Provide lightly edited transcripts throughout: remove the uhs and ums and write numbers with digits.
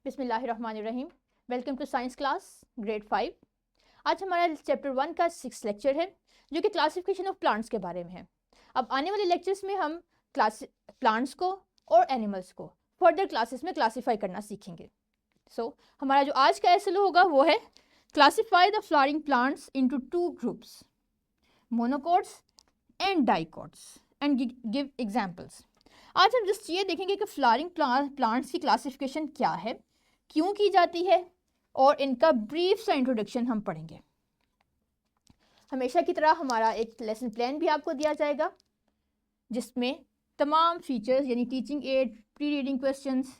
बिस्मिल्लाहिर्रहमानिर्रहीम। Welcome to science class grade 5। आज हमारा चैप्टर 1 का 6 लेक्चर है जो कि क्लासिफिकेशन ऑफ प्लांट्स के बारे में है। अब आने वाले लेक्चर्स में हम प्लांट्स को और एनिमल्स को फर्दर क्लासेस में क्लासीफाई करना सीखेंगे। हमारा जो आज का एसएलओ होगा वो है classify the flowering plants into 2 groups, monocots and dicots, and give examples. आज हम जस्ट ये देखेंगे कि फ्लावरिंग प्लांट्स की क्लासिफिकेशन क्या है, क्यों की जाती है, और इनका ब्रीफ सा इंट्रोडक्शन हम पढ़ेंगे। हमेशा की तरह हमारा एक लेसन प्लान भी आपको दिया जाएगा जिसमें तमाम फीचर्स यानी teaching add, pre reading questions,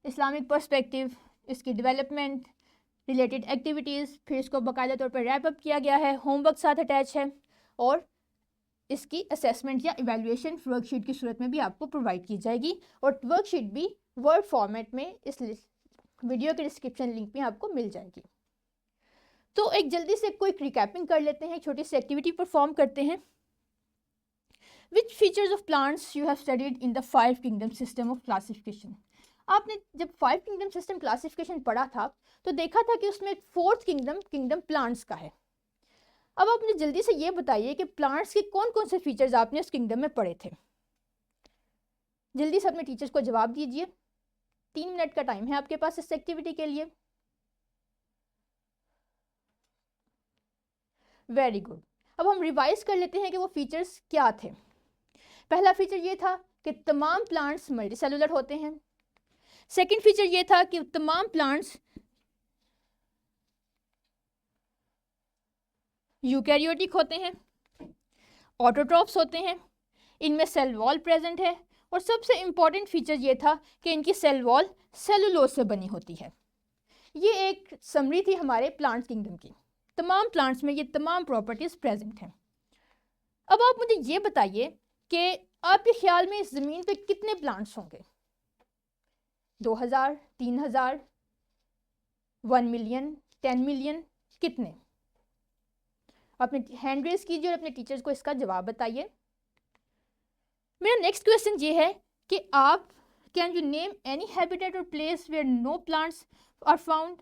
Islamic perspective, इसकी डेवलपमेंट, रिलेटेड एक्टिविटीज़, फिर इसको बाकायदा तौर पर रैप अप किया गया है, होमवर्क साथ अटैच है, और इसकी असेसमेंट या इवैल्यूएशन वर्कशीट की सूरत में भी आपको प्रोवाइड की जाएगी। और वर्कशीट भी वर्ड फॉर्मेट में इस वीडियो के डिस्क्रिप्शन लिंक में आपको मिल जाएगी। तो एक जल्दी से क्विक रिकैपिंग कर लेते हैं, छोटी सी एक्टिविटी परफॉर्म करते हैं। Which features of plants you have studied in the 5 kingdom system of classification. आपने जब 5 किंगडम सिस्टम क्लासिफिकेशन पढ़ा था तो देखा था कि उसमें 4th किंगडम प्लांट्स का है। अब आप मुझे जल्दी से ये बताइए कि प्लांट्स के कौन कौन से फीचर्स आपने उस किंगडम में पढ़े थे। जल्दी से अपने टीचर्स को जवाब दीजिए। 3 मिनट का टाइम है आपके पास इस एक्टिविटी के लिए। Very good. अब हम रिवाइज कर लेते हैं कि वो फीचर्स क्या थे। पहला फीचर ये था कि तमाम प्लांट्स मल्टीसेलुलर होते हैं। सेकंड फीचर ये था कि तमाम प्लांट्स यूकैरियोटिक होते हैं, ऑटोट्रॉफ्स होते हैं, इनमें सेल वॉल प्रेजेंट है, और सबसे इम्पॉर्टेंट फीचर ये था कि इनकी सेल वॉल सेलुलोज से बनी होती है। ये एक समरी थी हमारे प्लांट्स किंगडम की। तमाम प्लांट्स में ये तमाम प्रॉपर्टीज़ प्रेजेंट हैं। अब आप मुझे ये बताइए कि आपके ख्याल में इस ज़मीन पे कितने प्लांट्स होंगे? 2000, 3000, 1 मिलियन, 10 मिलियन, कितने? अपने हैंड रेज कीजिए और अपने टीचर्स को इसका जवाब बताइए। मेरा नेक्स्ट क्वेश्चन ये है कि आप can you name any habitat और place where no plants are found.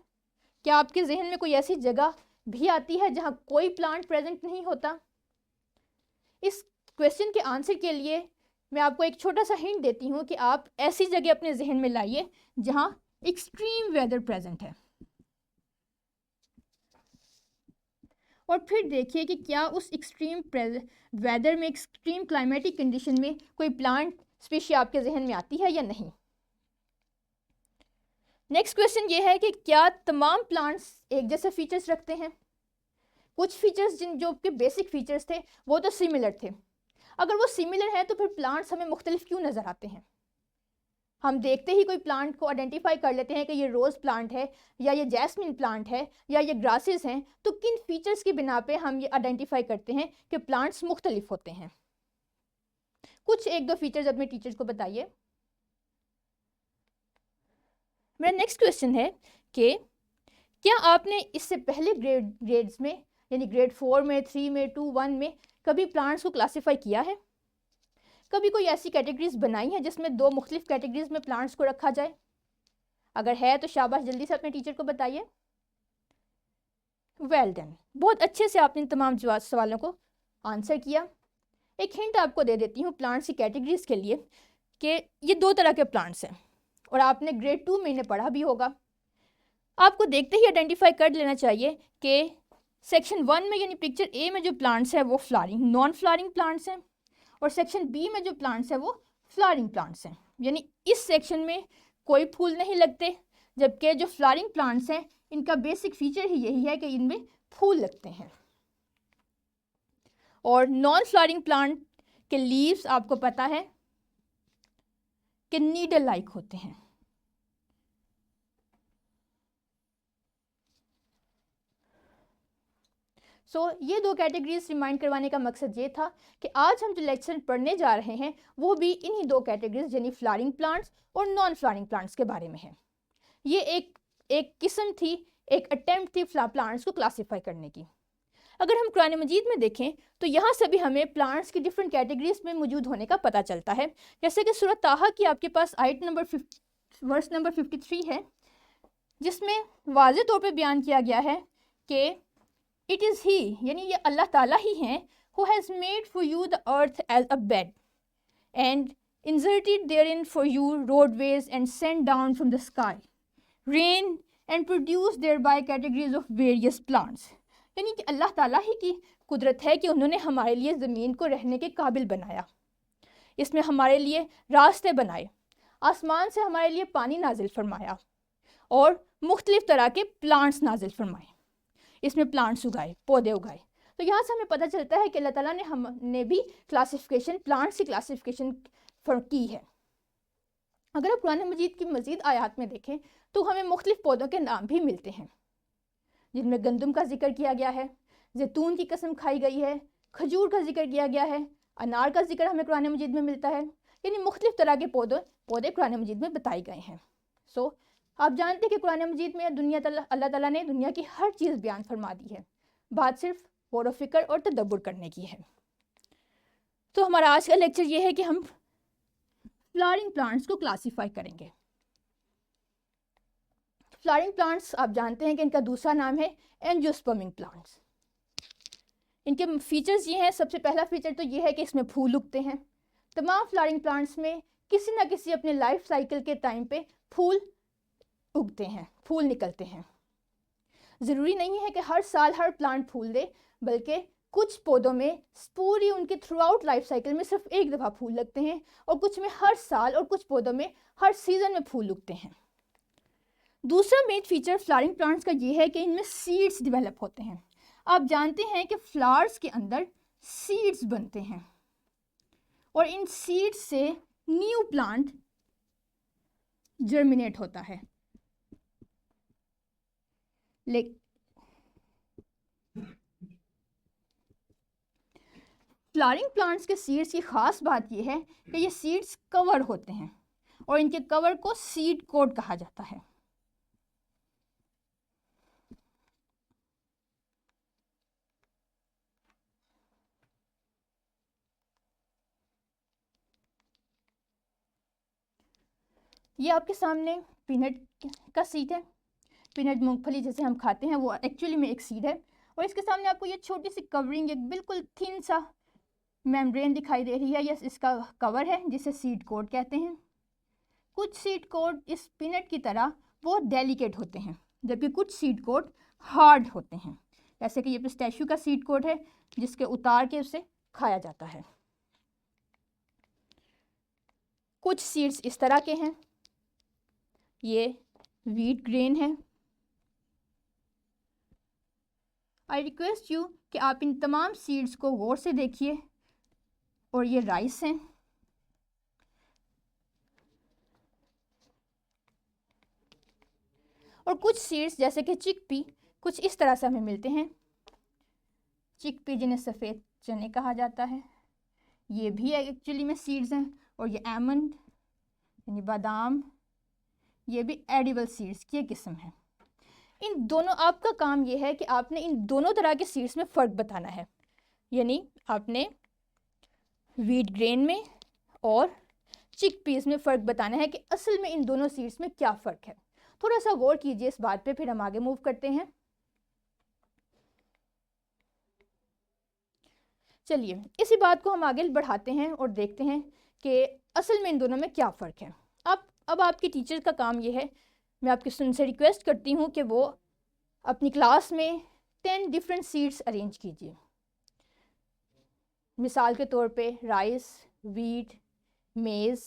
क्या आपके जहन में कोई ऐसी जगह भी आती है जहाँ कोई प्लांट प्रेजेंट नहीं होता? इस क्वेश्चन के आंसर के लिए मैं आपको एक छोटा सा हिंट देती हूँ कि आप ऐसी जगह अपने जहन में लाइए जहाँ एक्सट्रीम वेदर प्रेजेंट है, और फिर देखिए कि क्या उस एक्सट्रीम वेदर में, एक्सट्रीम क्लाइमेटिक कंडीशन में कोई प्लांट स्पीशी आपके जहन में आती है या नहीं। नेक्स्ट क्वेश्चन ये है कि क्या तमाम प्लांट्स एक जैसे फीचर्स रखते हैं? कुछ फीचर्स जो कि बेसिक फीचर्स थे वो तो सिमिलर थे। अगर वो सिमिलर है तो फिर प्लांट्स हमें मुख्तलिफ क्यों नज़र आते हैं? हम देखते ही कोई प्लांट को आइडेंटिफाई कर लेते हैं कि ये रोज़ प्लांट है, या ये जैस्मिन प्लांट है, या ये ग्रासेस हैं। तो किन फीचर्स की बिना पे हम ये आइडेंटिफाई करते हैं कि प्लांट्स मुख्तलिफ होते हैं? कुछ 1-2 फीचर्स अपने टीचर्स को बताइए। मेरा नेक्स्ट क्वेश्चन है कि क्या आपने इससे पहले ग्रेड्स में यानी ग्रेड 4 में, 3 में, 2, 1 में कभी प्लांट्स को क्लासीफाई किया है? कभी कोई ऐसी कैटेगरीज बनाई है जिसमें 2 मुख्तलिफ कैटेगरीज में प्लांट्स को रखा जाए? अगर है तो शाबाश, जल्दी से अपने टीचर को बताइए। वेल डन, बहुत अच्छे से आपने तमाम सवालों को आंसर किया। एक हिंट आपको दे देती हूँ प्लांट्स की कैटेगरीज के लिए कि ये 2 तरह के प्लांट्स हैं, और आपने ग्रेड 2 में इन्हें पढ़ा भी होगा। आपको देखते ही आइडेंटिफाई कर लेना चाहिए कि सेक्शन 1 में यानी पिक्चर ए में जो प्लांट्स हैं वो फ्लावरिंग नॉन फ्लावरिंग प्लांट्स हैं, और सेक्शन बी में जो प्लांट्स हैं वो फ्लावरिंग प्लांट्स हैं। यानी इस सेक्शन में कोई फूल नहीं लगते, जबकि जो फ्लावरिंग प्लांट्स हैं इनका बेसिक फीचर ही यही है कि इनमें फूल लगते हैं। और नॉन फ्लावरिंग प्लांट के लीव्स आपको पता है कि नीडल लाइक होते हैं। ये 2 कैटेगरीज रिमाइंड करवाने का मकसद ये था कि आज हम जो लेक्चर पढ़ने जा रहे हैं वो भी इन्हीं 2 कैटेगरीज यानी फ्लावरिंग प्लांट्स और नॉन फ्लावरिंग प्लांट्स के बारे में है। ये एक किस्म थी, एक अटेम्प्ट थी प्लांट्स को क्लासीफाई करने की। अगर हम कुरान मजीद में देखें तो यहाँ से भी हमें प्लांट्स की डिफरेंट कैटेगरीज में मौजूद होने का पता चलता है। जैसे कि सूरह ताहा की आपके पास आयत नंबर वर्स नंबर 53 है, जिसमें वाज़े तौर पे बयान किया गया है कि इट इज़ ही, यानी ये अल्लाह ताला ही हैं, who has made for you the earth as a bed and inserted therein for you roadways and sent down from the sky rain and produced thereby categories of various plants। यानी कि अल्लाह ताला ही की कुदरत है कि उन्होंने हमारे लिए ज़मीन को रहने के काबिल बनाया, इसमें हमारे लिए रास्ते बनाए, आसमान से हमारे लिए पानी नाजिल फरमाया और मुख्तलिफ़ तरह के प्लांट्स नाजिल फरमाए, इसमें प्लांट्स उगाए, पौधे उगाए। तो यहाँ से हमें पता चलता है कि अल्लाह ताला ने हमने भी क्लासिफिकेशन, प्लांट्स की क्लासिफिकेशन की है। अगर आप कुरान मजीद की मज़ीद आयात में देखें तो हमें मुख्तलिफ़ पौधों के नाम भी मिलते हैं, जिनमें गंदम का जिक्र किया गया है, जैतून की कसम खाई गई है, खजूर का जिक्र किया गया है, अनार का जिक्र हमें कुरान मजीद में मिलता है। यानी मुख्तलिफ़ तरह के पौधे कुरान मजीद में बताए गए हैं। सो आप जानते हैं कि कुरान मजीद में अल्लाह ताला ने दुनिया की हर चीज़ बयान फरमा दी है, बात सिर्फ गौर व फिक्र और तदब्बुर करने की है। तो हमारा आज का लेक्चर ये है कि हम फ्लावरिंग प्लांट्स को क्लासीफाई करेंगे। फ्लावरिंग प्लांट्स आप जानते हैं कि इनका दूसरा नाम है एंजियोस्पर्मिंग प्लांट्स। इनके फीचर्स ये हैं, सबसे पहला फीचर तो ये है कि इसमें फूल उगते हैं। तमाम फ्लावरिंग प्लांट्स में किसी न किसी अपने लाइफ साइकिल के टाइम पे फूल उगते हैं, फूल निकलते हैं। ज़रूरी नहीं है कि हर साल हर प्लांट फूल दे, बल्कि कुछ पौधों में पूरी उनके थ्रू आउट लाइफ साइकिल में सिर्फ एक दफ़ा फूल लगते हैं और कुछ में हर साल और कुछ पौधों में हर सीज़न में फूल उगते हैं। दूसरा मेन फीचर फ्लावरिंग प्लांट्स का ये है कि इनमें सीड्स डेवलप होते हैं। आप जानते हैं कि फ्लावर्स के अंदर सीड्स बनते हैं और इन सीड्स से न्यू प्लांट जर्मिनेट होता है। फ्लावरिंग प्लांट्स के सीड्स की ख़ास बात यह है कि ये सीड्स कवर होते हैं और इनके कवर को सीड कोट कहा जाता है। ये आपके सामने पीनट का सीड है। पीनट मूंगफली जैसे हम खाते हैं वो एक्चुअली में एक सीड है और इसके सामने आपको ये छोटी सी कवरिंग, एक बिल्कुल थिन सा मेम्ब्रेन दिखाई दे रही है। यस, इसका कवर है जिसे सीड कोट कहते हैं। कुछ सीड कोट इस पीनट की तरह बहुत डेलिकेट होते हैं, जबकि कुछ सीड कोट हार्ड होते हैं, जैसे कि ये पिस्ताशियो का सीड कोट है जिसके उतार के उसे खाया जाता है। कुछ सीड्स इस तरह के हैं, ये व्हीट ग्रेन है। आई रिक्वेस्ट यू कि आप इन तमाम सीड्स को गौर से देखिए। और ये राइस हैं। और कुछ सीड्स जैसे कि चिकपी कुछ इस तरह से हमें मिलते हैं। चिकपी जिन्हें सफ़ेद चने कहा जाता है, ये भी एक्चुअली में सीड्स हैं। और ये आमंड यानी बादाम, ये भी एडिबल सीड्स की एक किस्म है। इन दोनों, आपका काम ये है कि आपने इन दोनों तरह के सीड्स में फ़र्क बताना है। यानी आपने व्हीट ग्रेन में और चिकपीस में फ़र्क बताना है कि असल में इन दोनों सीड्स में क्या फ़र्क है। थोड़ा सा गौर कीजिए इस बात पे, फिर हम आगे मूव करते हैं। चलिए इसी बात को हम आगे बढ़ाते हैं और देखते हैं कि असल में इन दोनों में क्या फ़र्क है। अब आपके टीचर का काम ये है, मैं आपके स्टूडेंट से रिक्वेस्ट करती हूँ कि वो अपनी क्लास में 10 डिफरेंट सीड्स अरेंज कीजिए। मिसाल के तौर पे राइस, वीट, मेज़,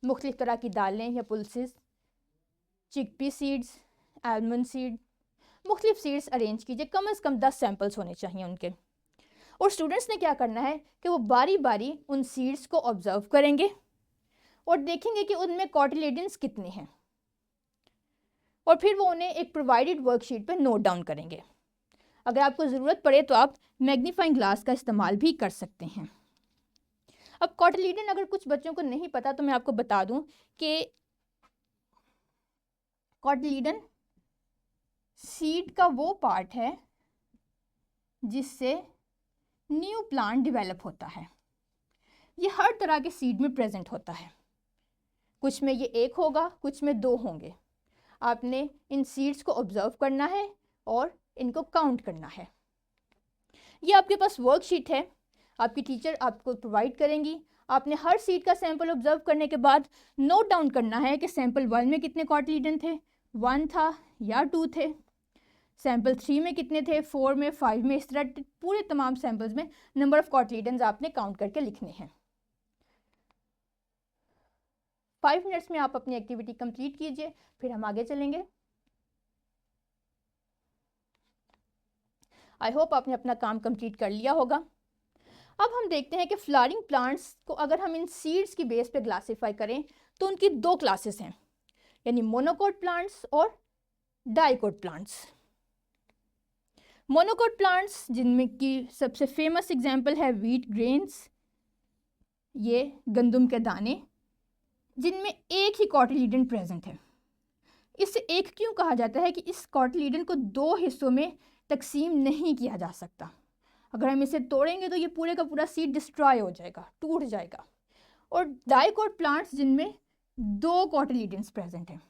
मुख्तलिफ़ तरह की दालें या पुल्सेस, चिकपी सीड्स, आलमंड सीड, मुख्तलिफ़ सीड्स अरेंज कीजिए। कम से कम 10 सैम्पल्स होने चाहिए उनके। और स्टूडेंट्स ने क्या करना है कि वो बारी बारी उन सीड्स को ऑब्ज़र्व करेंगे और देखेंगे कि उनमें कॉटिलेडन्स कितने हैं, और फिर वो उन्हें एक प्रोवाइडेड वर्कशीट पे नोट डाउन करेंगे। अगर आपको ज़रूरत पड़े तो आप मैग्नीफाइंग ग्लास का इस्तेमाल भी कर सकते हैं। अब कॉटिलेडन अगर कुछ बच्चों को नहीं पता तो मैं आपको बता दूं कि कॉटिलेडन सीड का वो पार्ट है जिससे न्यू प्लांट डेवलप होता है। ये हर तरह के सीड में प्रेजेंट होता है। कुछ में ये एक होगा, कुछ में 2 होंगे। आपने इन सीड्स को ऑब्जर्व करना है और इनको काउंट करना है। ये आपके पास वर्कशीट है, आपकी टीचर आपको प्रोवाइड करेंगी। आपने हर सीड का सैंपल ऑब्जर्व करने के बाद नोट डाउन करना है कि सैंपल 1 में कितने कॉटिलीडन थे, 1 था या 2 थे, सैंपल 3 में कितने थे, 4 में, 5 में, इस तरह पूरे तमाम सैंपल्स में नंबर ऑफ कॉटिलीडन्स आपने काउंट करके लिखने हैं। 5 मिनट्स में आप अपनी एक्टिविटी कंप्लीट कीजिए, फिर हम आगे चलेंगे। आई होप आपने अपना काम कंप्लीट कर लिया होगा। अब हम देखते हैं कि फ्लावरिंग प्लांट्स को अगर हम इन सीड्स की बेस पे क्लासीफाई करें तो उनकी 2 क्लासेस हैं, यानी मोनोकोट प्लांट्स और डाइकोट प्लांट्स। मोनोकोट प्लांट्स जिनमें की सबसे फेमस एग्जांपल है व्हीट ग्रेन्स, ये गंदम के दाने, जिनमें एक ही कॉटिलीडन प्रेजेंट है। इसे एक क्यों कहा जाता है कि इस कॉटिलीडन को 2 हिस्सों में तकसीम नहीं किया जा सकता। अगर हम इसे तोड़ेंगे तो ये पूरे का पूरा सीड डिस्ट्रॉय हो जाएगा, टूट जाएगा। और डाइकोट प्लांट्स जिनमें 2 कॉटिलीडन्स प्रेजेंट हैं।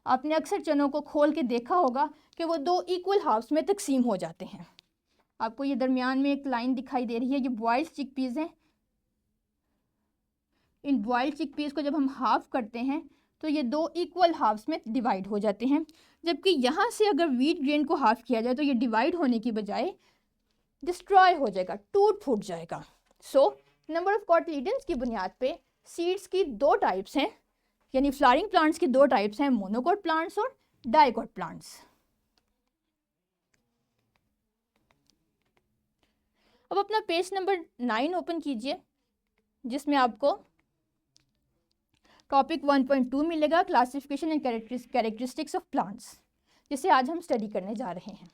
आपने अक्सर चनों को खोल के देखा होगा कि वो 2 इक्वल हाफ्स में तकसीम हो जाते हैं। आपको ये दरमियान में एक लाइन दिखाई दे रही है, ये बॉइल्ड चिकपीस हैं। इन बॉइल्ड चिकपीस को जब हम हाफ करते हैं तो ये 2 इक्वल हाफ्स में डिवाइड हो जाते हैं, जबकि यहाँ से अगर व्हीट ग्रेन को हाफ किया जाए तो ये डिवाइड होने की बजाय डिस्ट्रॉय हो जाएगा, टूट फूट जाएगा। सो नंबर ऑफ कॉटिलीडन्स की बुनियाद पे सीड्स की 2 टाइप्स हैं, यानी फ्लावरिंग प्लांट्स की 2 टाइप्स हैं, मोनोकोट प्लांट्स और डाइकोट प्लांट्स। अब अपना पेज नंबर 9 ओपन कीजिए, जिसमें आपको टॉपिक 1.2 मिलेगा, classification and characteristics of plants, जिसे आज हम स्टडी करने जा रहे हैं।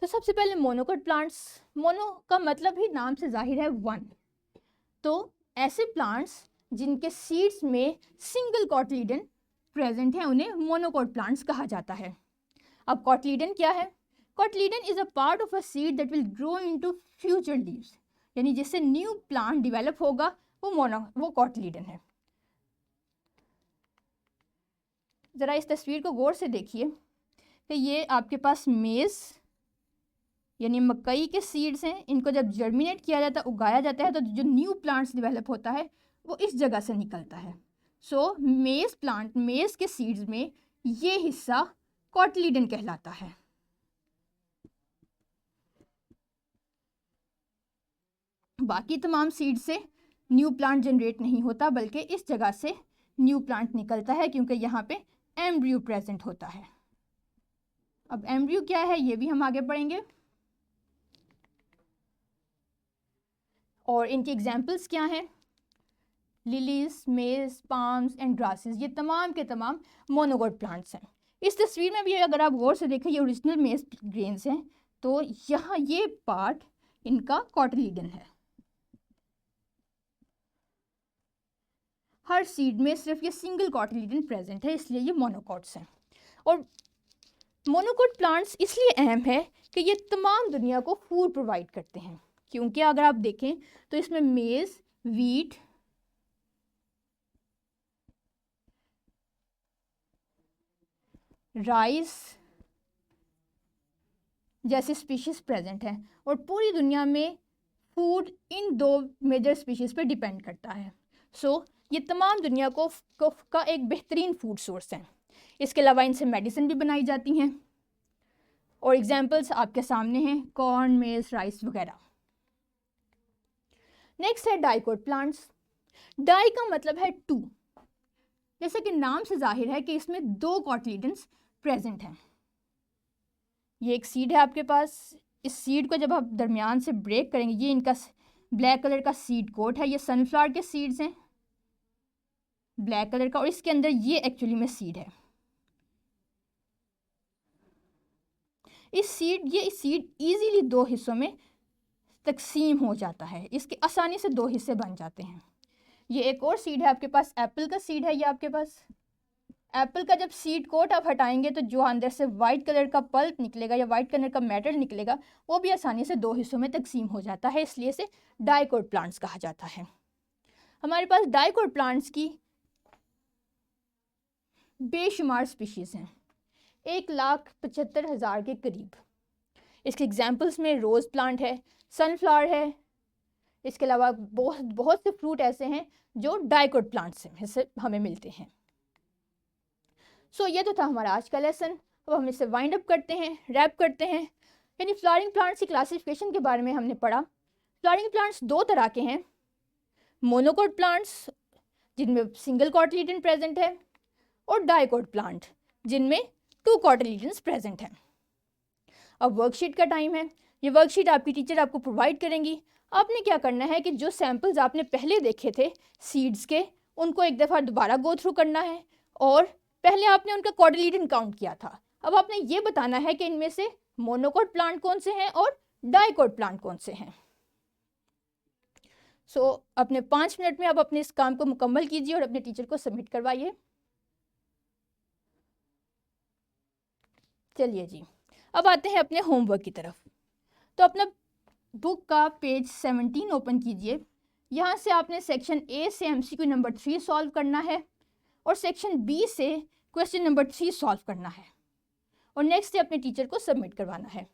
तो सबसे पहले मोनोकोट प्लांट्स। मोनो का मतलब ही नाम से जाहिर है 1। तो ऐसे प्लांट्स जिनके सीड्स में सिंगल कॉटिलीडन प्रेजेंट है उन्हें मोनोकोट प्लांट्स कहा जाता है। अब कॉटिलीडन क्या है? Cotyledon is a part of a seed that will grow into future leaves, यानी जिससे न्यू प्लांट डेवलप होगा वो कॉटिलीडन है। ज़रा इस तस्वीर को गौर से देखिए कि ये आपके पास मेज़ यानी मकई के सीड्स हैं। इनको जब जर्मिनेट किया जाता है, उगाया जाता है, तो जो न्यू प्लांट्स डेवलप होता है वो इस जगह से निकलता है। सो मेज़ के सीड्स में ये हिस्सा कॉटिलीडन कहलाता है। बाकी तमाम सीड से न्यू प्लांट जनरेट नहीं होता, बल्कि इस जगह से न्यू प्लांट निकलता है, क्योंकि यहाँ पे एम्ब्रियो प्रेजेंट होता है। अब एम्ब्रियो क्या है ये भी हम आगे पढ़ेंगे, और इनकी एग्जाम्पल्स क्या हैं। लिलीज, मेज, पाम्स एंड ग्रासेस, ये तमाम के तमाम मोनोकोट प्लांट्स हैं। इस तस्वीर में भी अगर आप गौर से देखें, ये ओरिजिनल मेज ग्रेन्स हैं, तो यहाँ ये पार्ट इनका कॉटिलीडन है। हर सीड में सिर्फ ये सिंगल कॉटिलीडन प्रेजेंट है, इसलिए ये मोनोकोट्स हैं। और मोनोकोट प्लांट्स इसलिए अहम है कि ये तमाम दुनिया को फूड प्रोवाइड करते हैं, क्योंकि अगर आप देखें तो इसमें मेज़, व्हीट, राइस जैसे स्पीशीज़ प्रेजेंट हैं, और पूरी दुनिया में फूड इन 2 मेजर स्पीशीज़ पे डिपेंड करता है। सो ये तमाम दुनिया का एक बेहतरीन फूड सोर्स है। इसके अलावा इनसे मेडिसिन भी बनाई जाती हैं, और एग्जांपल्स आपके सामने हैं, कॉर्न, मेज, राइस वगैरह। नेक्स्ट है डाइकोट प्लांट्स। डाई का मतलब है 2, जैसे कि नाम से जाहिर है कि इसमें 2 कॉटिलीडन्स प्रेजेंट हैं। ये एक सीड है आपके पास। इस सीड को जब आप दरमियान से ब्रेक करेंगे, ये इनका ब्लैक कलर का सीड कोट है, ये सनफ्लावर के सीड्स हैं ब्लैक कलर का, और इसके अंदर ये एक्चुअली में सीड है। ये सीड इजीली 2 हिस्सों में तकसीम हो जाता है, इसके आसानी से 2 हिस्से बन जाते हैं। ये एक और सीड है आपके पास, एप्पल का सीड है ये आपके पास। एप्पल का जब सीड कोट आप हटाएंगे तो जो अंदर से वाइट कलर का पल्प निकलेगा या वाइट कलर का मैटर निकलेगा, वो भी आसानी से 2 हिस्सों में तकसीम हो जाता है, इसलिए इसे डाइकोट प्लांट्स कहा जाता है। हमारे पास डाइकोट प्लांट्स की बेशुमार स्पीशीज़ हैं, 1,75,000 के करीब। इसके एग्जांपल्स में रोज़ प्लांट है, सनफ्लावर है, इसके अलावा बहुत से फ्रूट ऐसे हैं जो डाइकोट प्लांट्स से हमें मिलते हैं। सो ये तो था हमारा आज का लेसन। अब हम इसे वाइंड अप करते हैं, रैप करते हैं। यानी फ्लावरिंग प्लांट्स की क्लासिफिकेशन के बारे में हमने पढ़ा। फ्लावरिंग प्लांट्स दो तरह के हैं, मोनोकोट प्लांट्स जिनमें सिंगल कॉटिलिडन प्रेजेंट है, और डाइकोट प्लांट जिनमें 2 कॉटिलिडन्स प्रेजेंट हैं। अब वर्कशीट का टाइम है। ये वर्कशीट आपकी टीचर आपको प्रोवाइड करेंगी। आपने क्या करना है कि जो सैम्पल्स आपने पहले देखे थे सीड्स के, उनको एक दफ़ा दोबारा गो थ्रू करना है, और पहले आपने उनका कॉटिलिडन काउंट किया था। अब आपने ये बताना है कि इनमें से मोनोकोट प्लांट कौन से हैं और डाइकोट प्लांट कौन से हैं। सो अपने 5 मिनट में आप अपने इस काम को मुकम्मल कीजिए और अपने टीचर को सबमिट करवाइए। चलिए जी, अब आते हैं अपने होमवर्क की तरफ। तो अपना बुक का पेज 17 ओपन कीजिए। यहाँ से आपने सेक्शन ए से MCQ नंबर 3 सॉल्व करना है, और सेक्शन बी से क्वेश्चन नंबर 3 सॉल्व करना है, और नेक्स्ट डे अपने टीचर को सबमिट करवाना है।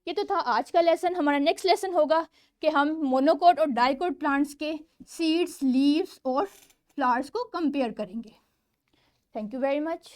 ये तो था आज का लेसन। हमारा नेक्स्ट लेसन होगा कि हम मोनोकोट और डाइकोट प्लांट्स के सीड्स, लीव्स और फ्लावर्स को कंपेयर करेंगे। Thank you very much.